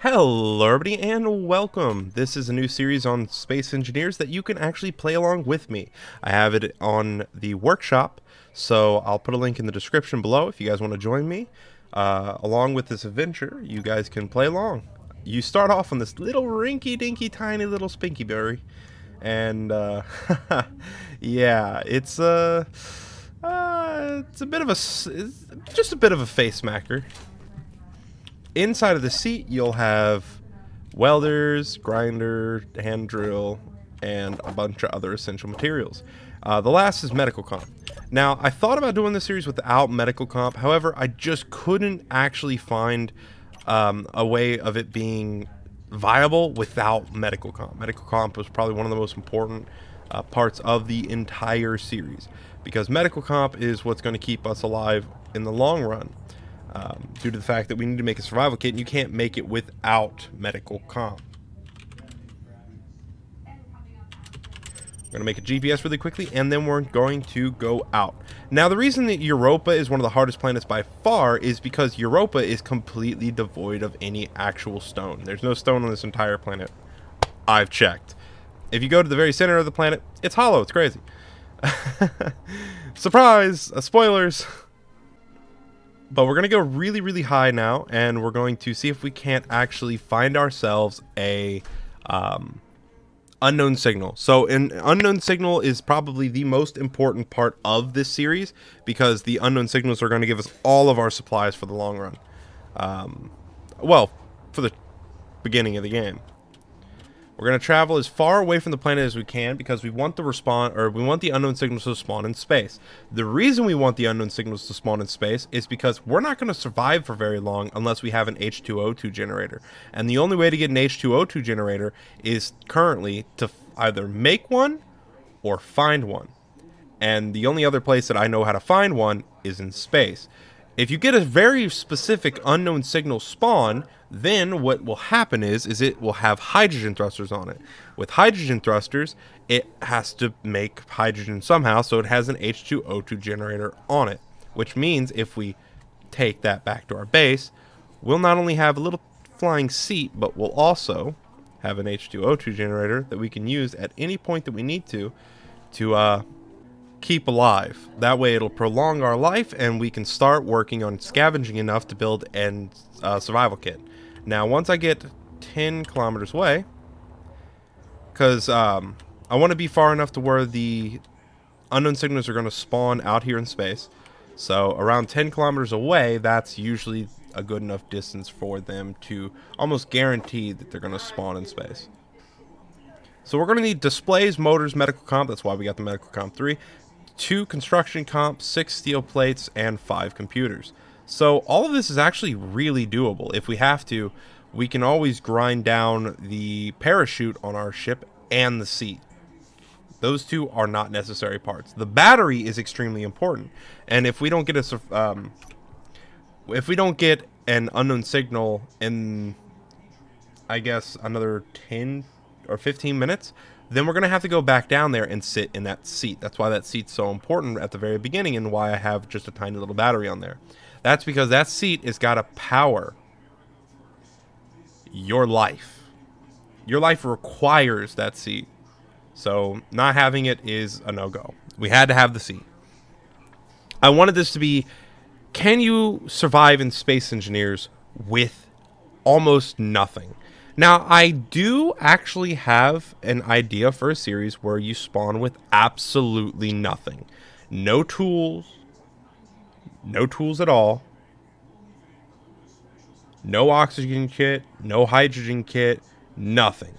Hello everybody and welcome. This is a new series on space engineers that you can actually play along with me. I have it on the workshop, so I'll put a link in the description below if you guys want to join me. Along with this adventure, you guys can play along. You start off on this little rinky-dinky tiny little spinky berry, and yeah, it's a bit of it's just a bit of a face smacker. Inside of the seat, you'll have welders, grinder, hand drill, and a bunch of other essential materials. The last is medical comp. Now, I thought about doing this series without medical comp. However, I just couldn't actually find a way of it being viable without medical comp. Medical comp was probably one of the most important parts of the entire series, because medical comp is what's going to keep us alive in the long run. Due to the fact that we need to make a survival kit, and you can't make it without medical comp. We're going to make a GPS really quickly, and then we're going to go out. Now, the reason that Europa is one of the hardest planets by far is because Europa is completely devoid of any actual stone. There's no stone on this entire planet. I've checked. If you go to the very center of the planet, it's hollow. It's crazy. Surprise! Spoilers! But we're going to go really, really high now, and we're going to see if we can't actually find ourselves a unknown signal. So an unknown signal is probably the most important part of this series, because the unknown signals are going to give us all of our supplies for the long run. Well, for the beginning of the game. We're going to travel as far away from the planet as we can, because we want the unknown signals to spawn in space. The reason we want the unknown signals to spawn in space is because we're not going to survive for very long unless we have an H2O2 generator. And the only way to get an H2O2 generator is currently to either make one or find one. And the only other place that I know how to find one is in space. If you get a very specific unknown signal spawn, then what will happen is it will have hydrogen thrusters on it. With hydrogen thrusters, it has to make hydrogen somehow, so it has an H2O2 generator on it. Which means if we take that back to our base, we'll not only have a little flying seat, but we'll also have an H2O2 generator that we can use at any point that we need to keep alive. That way it'll prolong our life, and we can start working on scavenging enough to build a survival kit. Now, once I get 10 kilometers away, because I want to be far enough to where the unknown signals are going to spawn out here in space. So around 10 kilometers away, that's usually a good enough distance for them to almost guarantee that they're going to spawn in space. So we're going to need displays, motors, medical comp. That's why we got the medical comp 3. 2 construction comp, 6 steel plates, and 5 computers. So all of this is actually really doable. If we have to, we can always grind down the parachute on our ship and the seat. Those two are not necessary parts. The battery is extremely important, and if we don't get an unknown signal in, I guess, another 10 or 15 minutes, then we're going to have to go back down there and sit in that seat. That's why that seat's so important at the very beginning, and why I have just a tiny little battery on there. That's because that seat has got to power your life. Your life requires that seat. So not having it is a no-go. We had to have the seat. I wanted this to be, can you survive in Space Engineers with almost nothing? Now, I do actually have an idea for a series where you spawn with absolutely nothing. No tools at all. No oxygen kit, no hydrogen kit, nothing.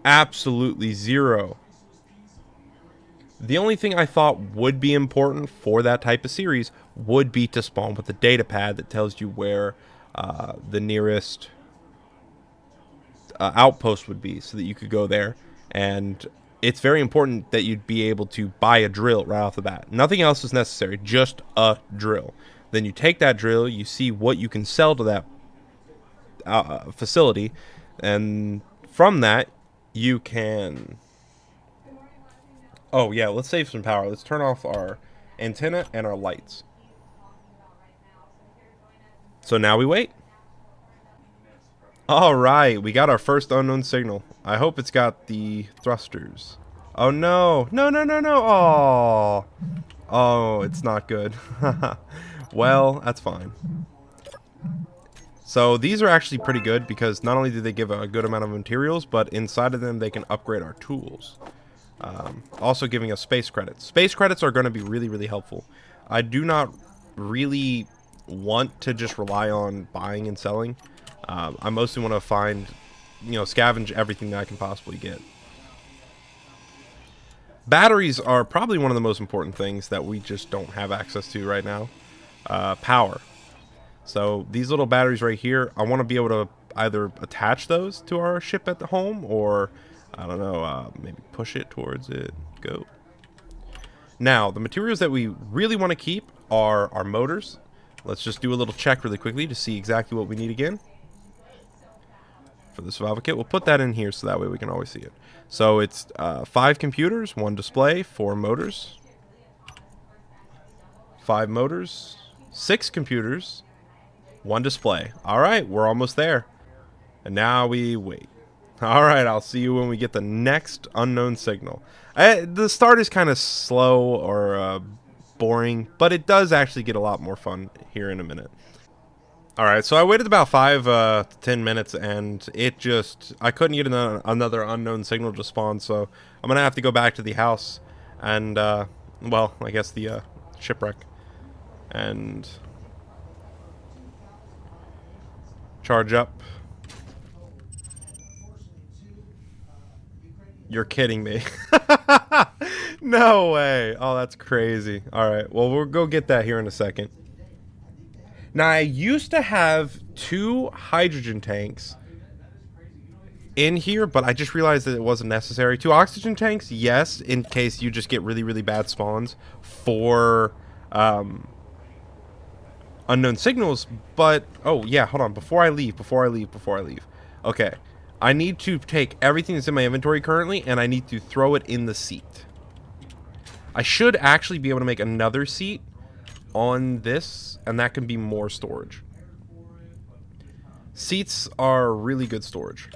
Absolutely zero. The only thing I thought would be important for that type of series would be to spawn with a data pad that tells you where the nearest outpost would be, so that you could go there. And it's very important that you'd be able to buy a drill right off the bat. Nothing else is necessary, just a drill. Then you take that drill, you see what you can sell to that facility, and from that you can... Oh yeah, let's save some power. Let's turn off our antenna and our lights. So now we wait. All right, we got our first unknown signal. I hope it's got the thrusters. Oh no, no, no, no, no. Oh, oh, it's not good. Well, that's fine. So these are actually pretty good because not only do they give a good amount of materials, but inside of them they can upgrade our tools. Also giving us space credits. Space credits are going to be really, really helpful. I do not really want to just rely on buying and selling. I mostly want to find, scavenge everything that I can possibly get. Batteries are probably one of the most important things that we just don't have access to right now. Power. So these little batteries right here, I want to be able to either attach those to our ship at the home, or I don't know, maybe push it towards it. Go. Now, the materials that we really want to keep are our motors. Let's just do a little check really quickly to see exactly what we need again. For the survival kit, we'll put that in here so that way we can always see it. So it's 5 computers, 1 display, 4 motors, 5 motors, 6 computers, 1 display. All right, we're almost there. And now we wait. All right, I'll see you when we get the next unknown signal. The start is kind of slow or boring, but it does actually get a lot more fun here in a minute. All right, so I waited about 5 to 10 minutes, and I couldn't get another unknown signal to spawn, so I'm gonna have to go back to the house and, well, I guess the shipwreck, and charge up. You're kidding me. No way. Oh, that's crazy. All right, well, we'll go get that here in a second. Now, I used to have 2 hydrogen tanks in here, but I just realized that it wasn't necessary. 2 oxygen tanks, yes, in case you just get really, really bad spawns for unknown signals. But, oh, yeah, hold on. Before I leave. Okay, I need to take everything that's in my inventory currently, and I need to throw it in the seat. I should actually be able to make another seat on this, and that can be more storage. Seats are really good storage.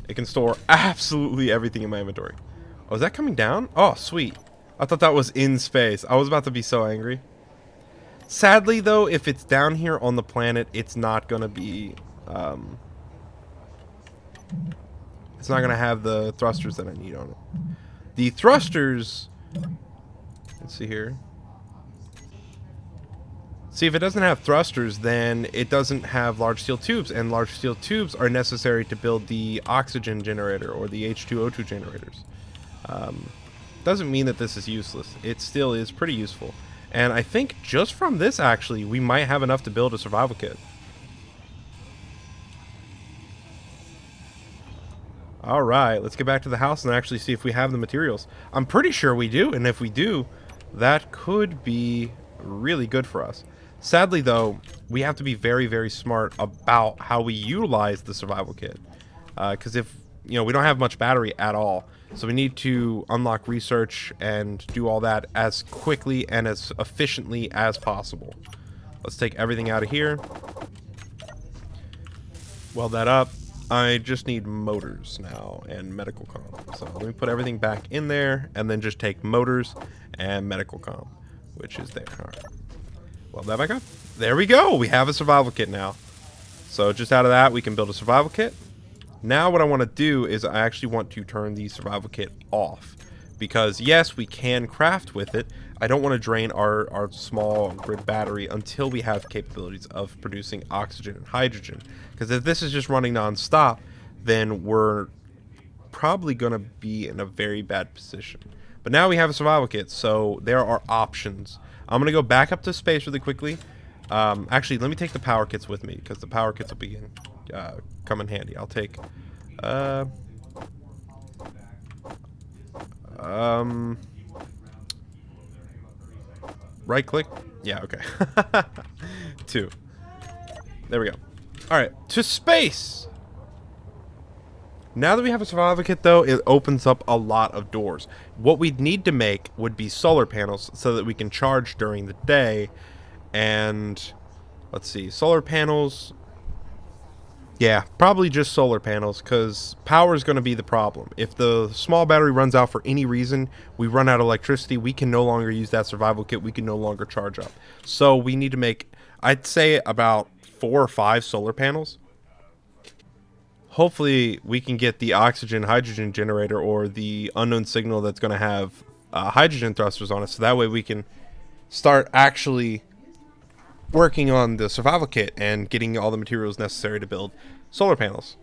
It can store absolutely everything in my inventory. Oh, is that coming down? Oh, sweet. I thought that was in space. I was about to be so angry. Sadly, though, if it's down here on the planet, it's not going to be... it's not going to have the thrusters that I need on it. The thrusters... Let's see here. See, if it doesn't have thrusters, then it doesn't have large steel tubes, and large steel tubes are necessary to build the oxygen generator or the H2O2 generators. Doesn't mean that this is useless. It still is pretty useful. And I think just from this, actually, we might have enough to build a survival kit. Alright, let's get back to the house and actually see if we have the materials. I'm pretty sure we do, and if we do, that could be really good for us. Sadly, though, we have to be very, very smart about how we utilize the survival kit. Because if, we don't have much battery at all, so we need to unlock research and do all that as quickly and as efficiently as possible. Let's take everything out of here. Weld that up. I just need motors now and medical comm. So let me put everything back in there and then just take motors and medical comm, which is there. All right. Weld that back up. There we go. We have a survival kit now. So just out of that, we can build a survival kit. Now what I want to do is I actually want to turn the survival kit off. Because yes, we can craft with it. I don't want to drain our small grid battery until we have capabilities of producing oxygen and hydrogen. Because if this is just running non-stop, then we're probably going to be in a very bad position. But now we have a survival kit, so there are options. I'm going to go back up to space really quickly. Actually, let me take the power kits with me, because the power kits will come in handy. I'll take... right click? Yeah, okay. 2. There we go. Alright, to space! Now that we have a survival kit, though, it opens up a lot of doors. What we'd need to make would be solar panels so that we can charge during the day, and Let's see. Solar panels. Yeah, probably just solar panels, because power is going to be the problem. If the small battery runs out for any reason, we run out of electricity, we can no longer use that survival kit, we can no longer charge up. So we need to make, I'd say, about 4 or 5 solar panels. Hopefully we can get the oxygen hydrogen generator or the unknown signal that's going to have hydrogen thrusters on it, so that way we can start actually working on the survival kit and getting all the materials necessary to build solar panels.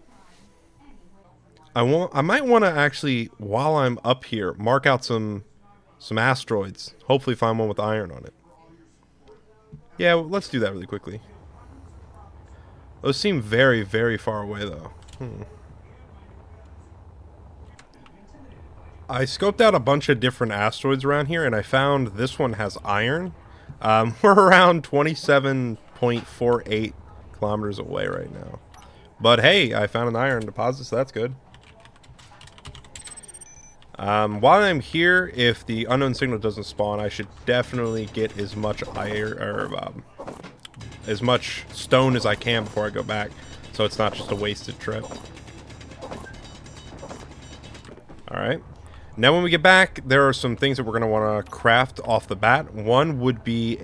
I might want to actually, while I'm up here, mark out some asteroids. Hopefully find one with iron on it. Yeah, well, let's do that really quickly. Those seem very, very far away though. I scoped out a bunch of different asteroids around here, and I found this one has iron. We're around 27.48 kilometers away right now. But hey, I found an iron deposit, so that's good. While I'm here, if the unknown signal doesn't spawn, I should definitely get as much iron or as much stone as I can before I go back, so it's not just a wasted trip. All right. Now when we get back, there are some things that we're going to want to craft off the bat. One would be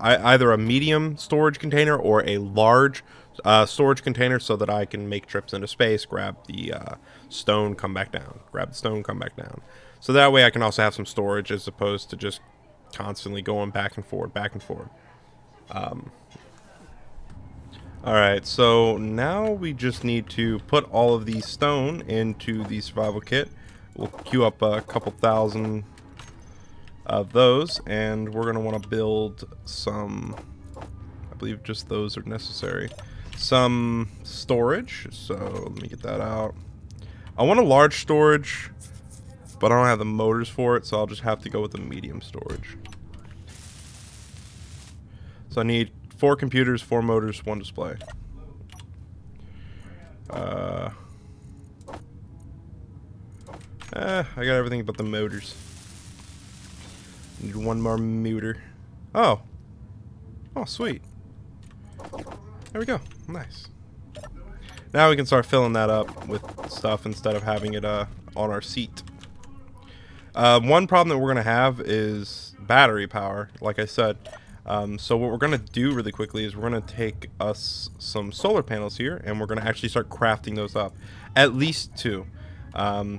either a medium storage container or a large storage container, so that I can make trips into space, grab the stone, come back down. Grab the stone, come back down. So that way I can also have some storage as opposed to just constantly going back and forth, back and forth. Alright, so now we just need to put all of the stone into the survival kit. We'll queue up a couple thousand of those, and we're going to want to build some, I believe just those are necessary, some storage. So let me get that out. I want a large storage, but I don't have the motors for it, so I'll just have to go with the medium storage. So I need 4 computers, 4 motors, 1 display. I got everything but the motors. Need 1 more motor. Oh, sweet. There we go. Nice. Now we can start filling that up with stuff instead of having it on our seat. One problem that we're going to have is battery power, like I said. So what we're going to do really quickly is we're going to take us some solar panels here, and we're going to actually start crafting those up. At least 2.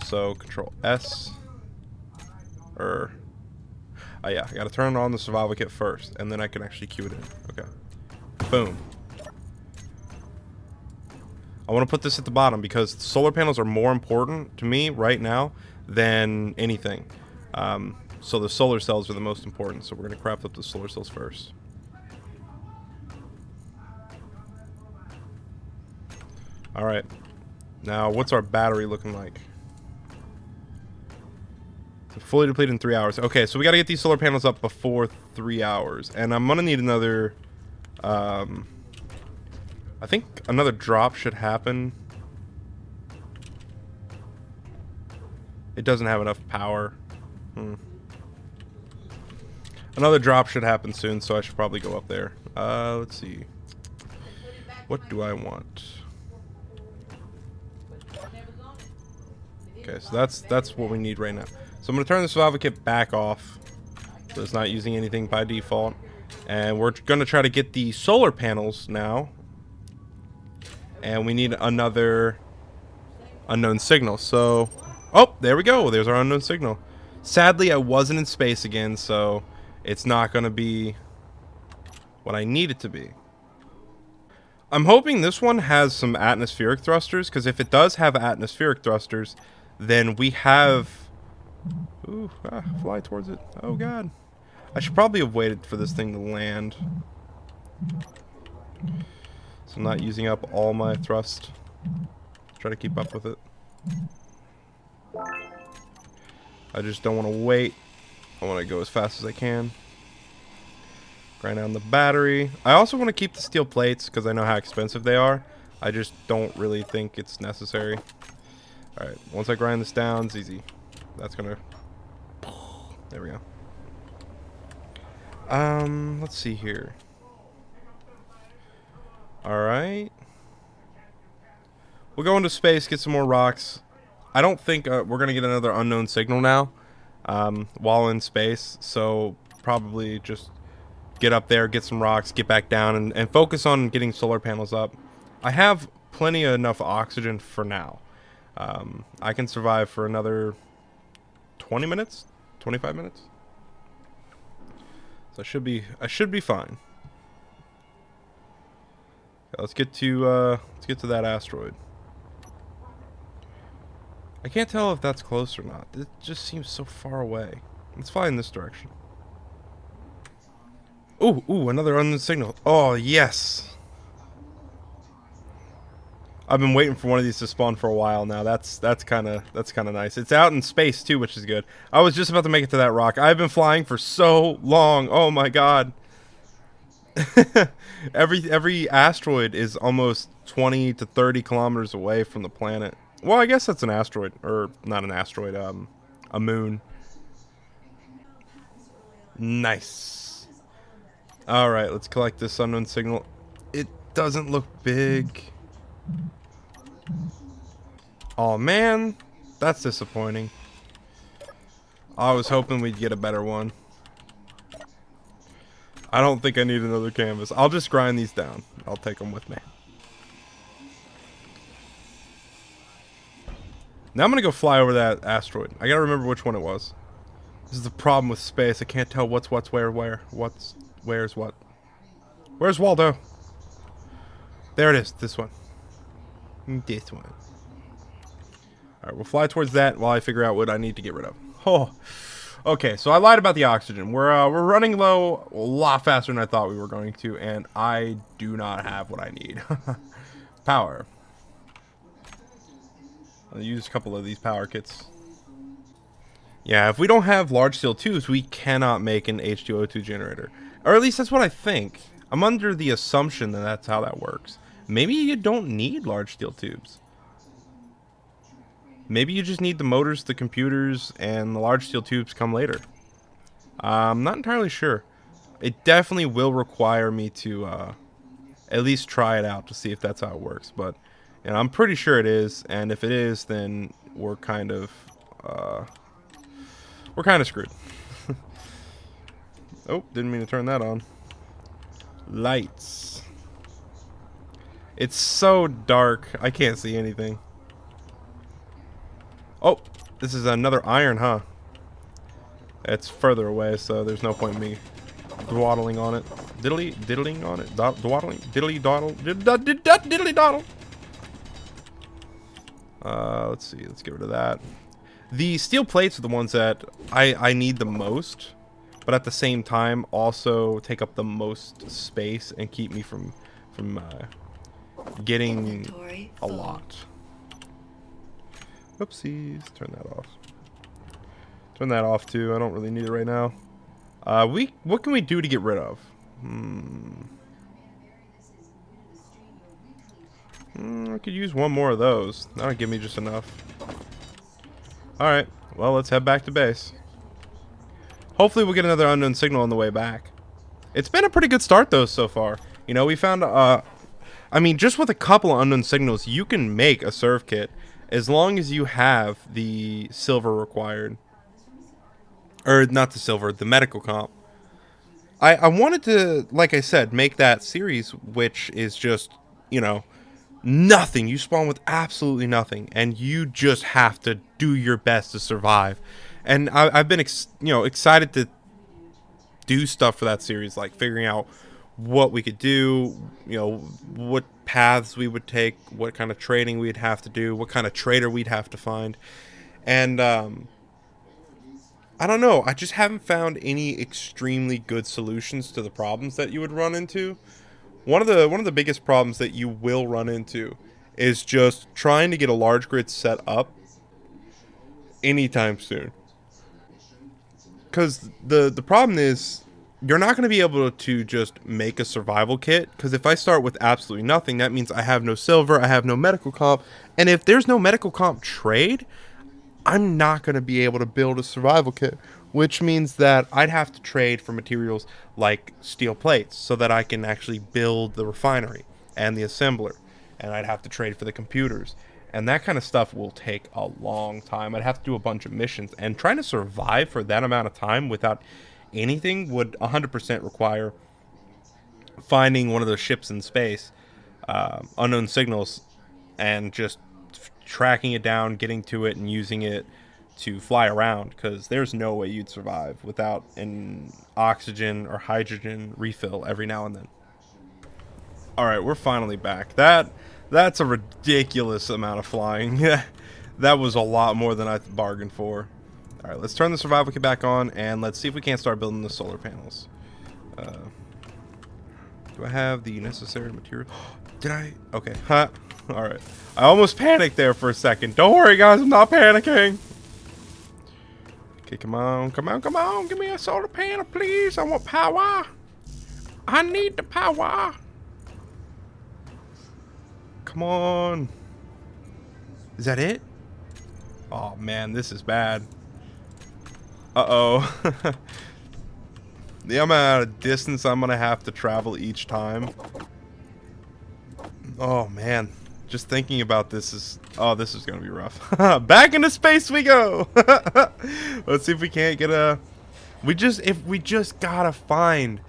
So Control S. Yeah, I got to turn on the survival kit first, and then I can actually queue it in. Okay. Boom. I want to put this at the bottom because solar panels are more important to me right now than anything. So the solar cells are the most important, so we're going to craft up the solar cells first. Alright. Now, what's our battery looking like? Fully depleted in 3 hours. Okay, so we got to get these solar panels up before 3 hours. And I'm going to need another... I think another drop should happen. It doesn't have enough power. Another drop should happen soon, so I should probably go up there. Let's see. What do I want? Okay, so that's what we need right now. So I'm going to turn the survival kit back off, so it's not using anything by default. And we're going to try to get the solar panels now. And we need another unknown signal. So, oh, there we go. There's our unknown signal. Sadly, I wasn't in space again, so it's not going to be what I need it to be. I'm hoping this one has some atmospheric thrusters, because if it does have atmospheric thrusters, then we have... Ooh, fly towards it. Oh, God. I should probably have waited for this thing to land. So I'm not using up all my thrust. Try to keep up with it. I just don't want to wait. I want to go as fast as I can. Grind down the battery. I also want to keep the steel plates because I know how expensive they are. I just don't really think it's necessary. Alright, once I grind this down, it's easy. That's gonna... There we go. Let's see here. Alright. We'll go into space, get some more rocks. I don't think we're going to get another unknown signal now while in space. So probably just get up there, get some rocks, get back down, and focus on getting solar panels up. I have plenty of enough oxygen for now. I can survive for another 20 minutes, 25 minutes. So I should be fine. Okay, let's get to that asteroid. I can't tell if that's close or not. It just seems so far away. Let's fly in this direction. Ooh, another unknown signal. Oh, yes. I've been waiting for one of these to spawn for a while now. That's kind of nice. It's out in space too, which is good. I was just about to make it to that rock. I've been flying for so long. Oh my god. Every asteroid is almost 20 to 30 kilometers away from the planet. Well, I guess that's an asteroid, or not an asteroid, a moon. Nice. All right, let's collect this unknown signal. It doesn't look big. Oh man, that's disappointing. I was hoping we'd get a better one. I don't think I need another canvas. I'll just grind these down. I'll take them with me. Now I'm gonna go fly over that asteroid. I gotta remember which one it was. This is the problem with space. I can't tell what's where. Where's what. Where's Waldo? There it is. This one. This one. Alright, we'll fly towards that while I figure out what I need to get rid of. Oh. Okay, so I lied about the oxygen. We're running low a lot faster than I thought we were going to, and I do not have what I need. Power. I'll use a couple of these power kits. Yeah, if we don't have large steel tubes, we cannot make an H2O2 generator. Or at least that's what I think. I'm under the assumption that that's how that works. Maybe you don't need large steel tubes. Maybe you just need the motors, the computers, and the large steel tubes come later. I'm not entirely sure. It definitely will require me to at least try it out to see if that's how it works. But you know, I'm pretty sure it is, and if it is, then we're kind of screwed. Oh, didn't mean to turn that on. Lights. It's so dark, I can't see anything. Oh, this is another iron, huh? It's further away, so there's no point in me dwaddling on it. Diddling on it? Dwaddling? Diddly dawdle? Diddly dawdle! Let's see. Let's get rid of that. The steel plates are the ones that I need the most, but at the same time also take up the most space and keep me from getting a lot. Oopsies. Turn that off. Turn that off too. I don't really need it right now. What can we do to get rid of? I could use one more of those. That'll give me just enough. Alright. Well, let's head back to base. Hopefully we'll get another unknown signal on the way back. It's been a pretty good start though so far. You know, we found I mean, just with a couple of unknown signals, you can make a serve kit as long as you have the silver required. Or not the silver, the medical comp. I wanted to, like I said, make that series, which is just, you know, nothing. You spawn with absolutely nothing, and you just have to do your best to survive. And I've been, excited to do stuff for that series, like figuring out what we could do, you know, what paths we would take, what kind of trading we'd have to do, what kind of trader we'd have to find. And I don't know, I just haven't found any extremely good solutions to the problems that you would run into. One of the biggest problems that you will run into is just trying to get a large grid set up anytime soon. Because the problem is, you're not going to be able to just make a survival kit, because if I start with absolutely nothing, that means I have no silver, I have no medical comp, and if there's no medical comp trade, I'm not going to be able to build a survival kit, which means that I'd have to trade for materials like steel plates so that I can actually build the refinery. and the assembler, and I'd have to trade for the computers. And that kind of stuff will take a long time. I'd have to do a bunch of missions, and trying to survive for that amount of time without anything would 100% require finding one of those ships in space, unknown signals, and just tracking it down, getting to it, and using it to fly around, because there's no way you'd survive without an oxygen or hydrogen refill every now and then. Alright, we're finally back. That's a ridiculous amount of flying. That was a lot more than I bargained for. Alright, let's turn the survival kit back on, and let's see if we can't start building the solar panels. Do I have the necessary material? Did I? Okay. Huh. Alright. I almost panicked there for a second. Don't worry, guys. I'm not panicking. Okay, come on. Come on, come on. Give me a solar panel, please. I want power. I need the power. Come on. Is that it? Oh, man. This is bad. Uh-oh. The amount of distance I'm going to have to travel each time. Oh, man. Just thinking about this is... Oh, this is going to be rough. Back into space we go! Let's see if we can't get a... If we just gotta find...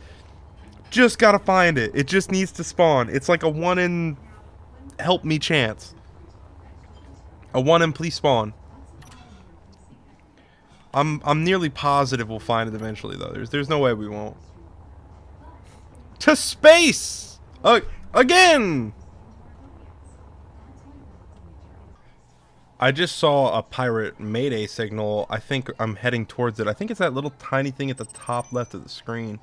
Just gotta find it. It just needs to spawn. It's like a 1 in... Help me chance. A 1 in please spawn. I'm nearly positive we'll find it eventually, though. There's no way we won't. To space! Again! I just saw a pirate mayday signal. I think I'm heading towards it. I think it's that little tiny thing at the top left of the screen.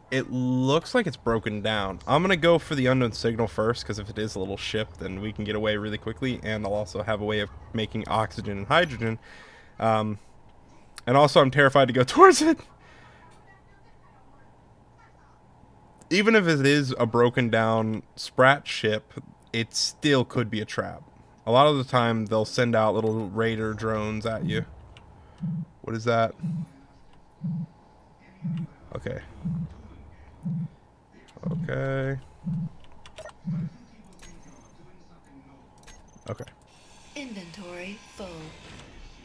It looks like it's broken down. I'm going to go for the unknown signal first, because if it is a little ship, then we can get away really quickly, and I'll also have a way of making oxygen and hydrogen. And also I'm terrified to go towards it. Even if it is a broken down Sprat ship, it still could be a trap. A lot of the time they'll send out little raider drones at you. What is that? Okay. Okay. Okay. Inventory full.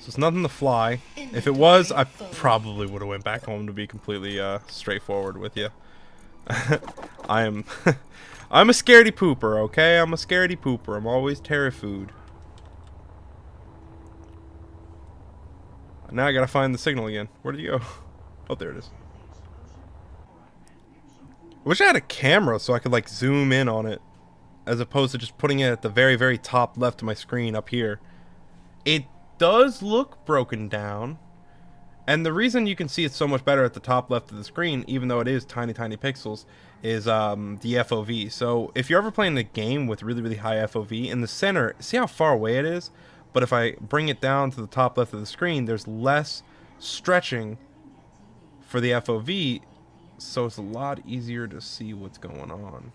So it's nothing to fly. If it was, I probably would have went back home, to be completely straightforward with you. I am I'm a scaredy pooper, okay? I'm a scaredy pooper. I'm always terri-food. Now I gotta find the signal again. Where did you go? Oh, there it is. I wish I had a camera so I could like zoom in on it, as opposed to just putting it at the very, very top left of my screen up here. It does look broken down, and the reason you can see it so much better at the top left of the screen, even though it is tiny pixels, is the FOV. So if you're ever playing a game with really, really high FOV, in the center, see how far away it is? But if I bring it down to the top left of the screen, there's less stretching for the FOV, so it's a lot easier to see what's going on.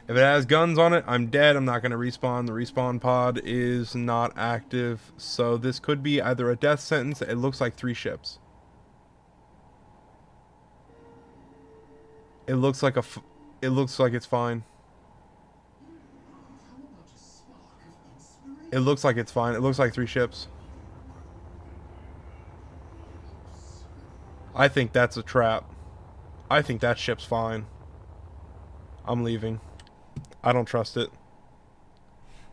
If it has guns on it, I'm dead. I'm not going to respawn. The respawn pod is not active, so this could be either a death sentence. It looks like 3 ships. It looks like it's fine. It looks like it's fine. It looks like 3 ships. I think that's a trap. I think that ship's fine. I'm leaving. I don't trust it.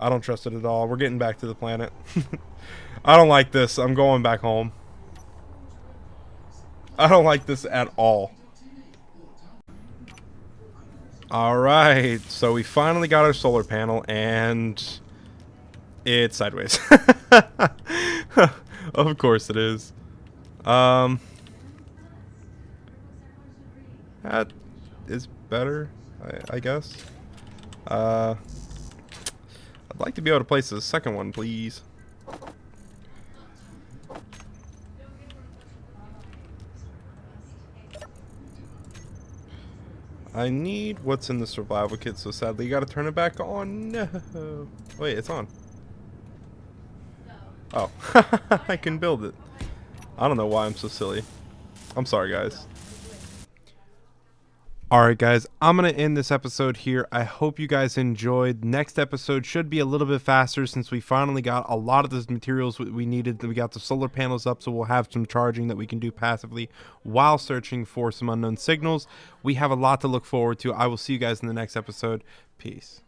I don't trust it at all. We're getting back to the planet. I don't like this. I'm going back home. I don't like this at all. Alright, so we finally got our solar panel, and it's sideways. Of course it is. That is better, I guess. I'd like to be able to place the second one, please. I need what's in the survival kit, so sadly you gotta turn it back on. No. Wait, it's on. Oh, I can build it. I don't know why I'm so silly. I'm sorry, guys. All right, guys, I'm going to end this episode here. I hope you guys enjoyed. Next episode should be a little bit faster since we finally got a lot of the materials we needed. We got the solar panels up, so we'll have some charging that we can do passively while searching for some unknown signals. We have a lot to look forward to. I will see you guys in the next episode. Peace.